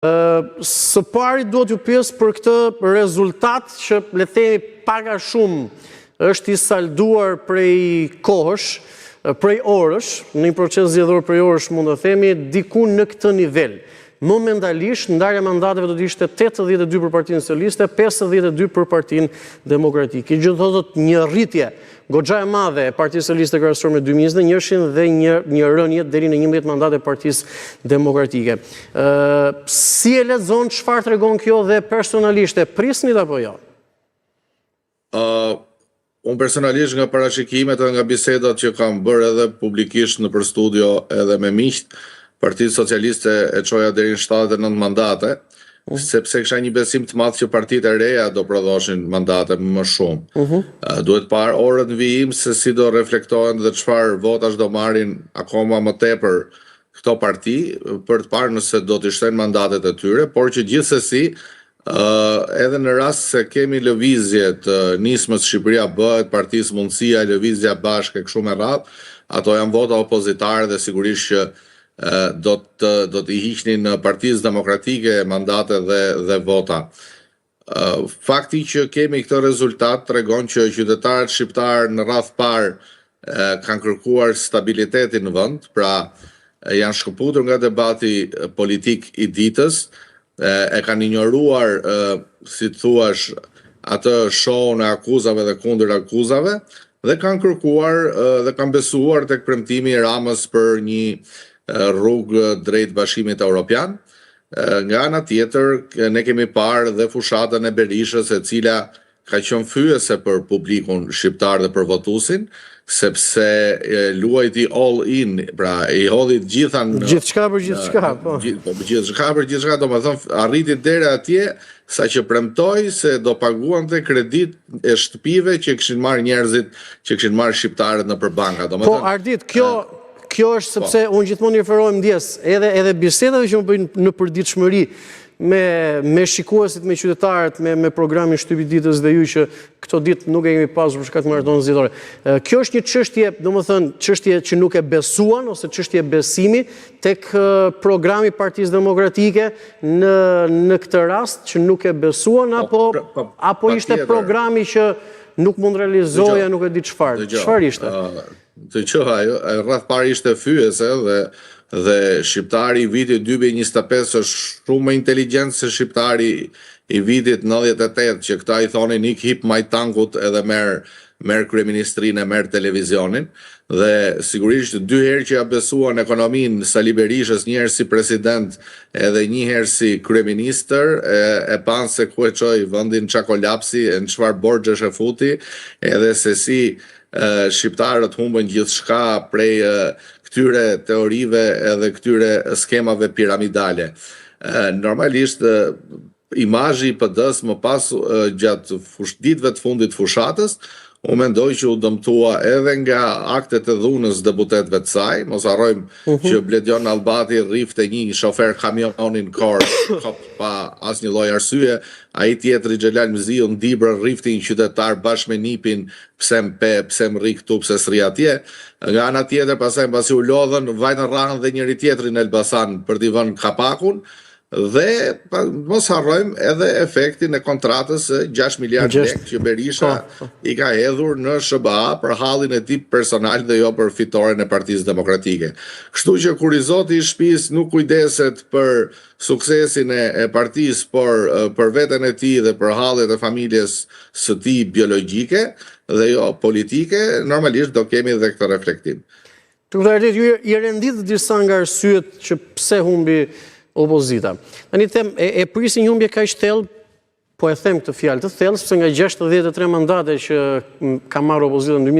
Së pari duhet ju pyes për këtë rezultat që le të themi pak a shumë është i salduar prej kohësh, prej orësh, në një proces zgjedhor prej orësh mund të themi, diku në këtë nivel. Momentalisht, ndarja mandateve do të ishte 82 për Partinë Socialiste, 52 për Partinë Demokratike. Gjithashtu një rritje goxha e madhe e Partisë Socialiste krahasuar me 2021 dhe një rënje deri në 11 mandate Partisë Demokratike. Si e lexon, çfarë tregon kjo dhe personalisht e prisnit apo jo? Unë personalisht nga paraqikimet dhe nga bisedat që kam bërë edhe publikisht në për studio edhe me miqt, Partia Socialiste e çoja deri në 79 mandate, sepse kisha një besim të madh që partitë e reja do prodhoshin mandate më shumë. Duhet parë orët në vijim se si do reflektohen dhe çfarë votash do marrin akoma më tepër këto parti për të parë nëse do të shtojnë mandatet e tyre, por që gjithsesi edhe në rast se kemi lëvizje të nismës Shqipëria bëhet, Partisë Mundësia, Lëvizja Bashkë e kështu me radhë, ato janë vota opozitare dhe sigurisht që do të i hiqnin Partisë Demokratike mandate dhe vota. Fakti që kemi këtë rezultat tregon që qytetarët shqiptarë në radh parë kanë kërkuar stabilitetin në vend, pra janë shkëputur nga debati politik i ditës, e kanë injoruar, si të thuash, atë shohun e akuzave dhe kundër akuzave, dhe kanë kërkuar dhe kanë besuar tek premtimi i Ramës për një rrugë drejt Bashkimit Evropian. Nga ana tjetër, ne kemi parë dhe fushatën e Berishës, e cila ka qenë fyese për publikun shqiptar dhe për votuesin, sepse luajti all in, pra i hodhi të gjitha gjithçka për gjithçka, po. Gjithçka për gjithçka, domethënë arriti deri atje saqë premtoi se do paguante kredit e shtëpive që kishin marrë njerëzit, që kishin marrë shqiptarët nëpër banka. Po Ardit, kjo është sepse unë gjithmonë referohem ndjes, edhe bisedave që më bëjnë në përditshmëri me shikuesit, me qytetarët, me programin Shtypi i ditës dhe ju që këto ditë nuk e kemi pasur për shkak të maratonë zgjedhore. Kjo është një çështje, domethënë, çështje që nuk e besuan ose çështje besimi tek programi i Partisë Demokratike në këtë rast që nuk e besuan apo ishte programi që nuk mund realizoja, nuk e di çfarë. Çfarë ishte? Të që ajo, rreth parë ishte fyese dhe shqiptari i vitit 2025 është shumë më inteligjent se shqiptari i vitit 98 që këta i thonin ik hip majtankut edhe merr kryeministrinë, merr televizionin, dhe sigurisht dy herë që ja besuan ekonominë Sali Berishës, një herë si president edhe një herë si kryeministër, e panë se ku e çoi vendin çka kolapsi, në çfarë borxhesh e futi, edhe se si shqiptarët humbën gjithçka prej këtyre teorive edhe këtyre skemave piramidale. Normalisht imazhi i PD-s më pas gjatë ditëve të fundit fushatës, unë mendoj që u dëmtua edhe nga aktet e dhunës deputetëve të saj, mos harrojmë që Bledion Albati rrifte një shofer kamionin pa asnjë lloj arsye, ai tjetri Xhelal Mziu në Dibrë rrifti një qytetar bashkë me nipin pse më rri këtu, pse s'rri atje. Nga ana tjetër pastaj mbasi u lodhën, vajtën rranën dhe njëri tjetrin në Elbasan për t'i vënë kapakun. Dhe mos harrojmë edhe efektin e kontratës 6 miliard lekë që Berisha i ka hedhur në SBA për hallin e tij personal dhe jo për fitoren e Partisë Demokratike. Kështu që kur i zoti i shtëpisë nuk kujdeset për suksesin e partisë, por për veten e tij dhe për hallet e familjes së tij biologjike dhe jo politike, normalisht do kemi edhe këtë reflektim. Ardit, ju i rendit disa nga arsyet që pse humbi opozita. Tani them, e prisin një humbje kaq thellë, po e them këtë fjalë të thellë, sepse nga 63 mandate që ka marrë opozita në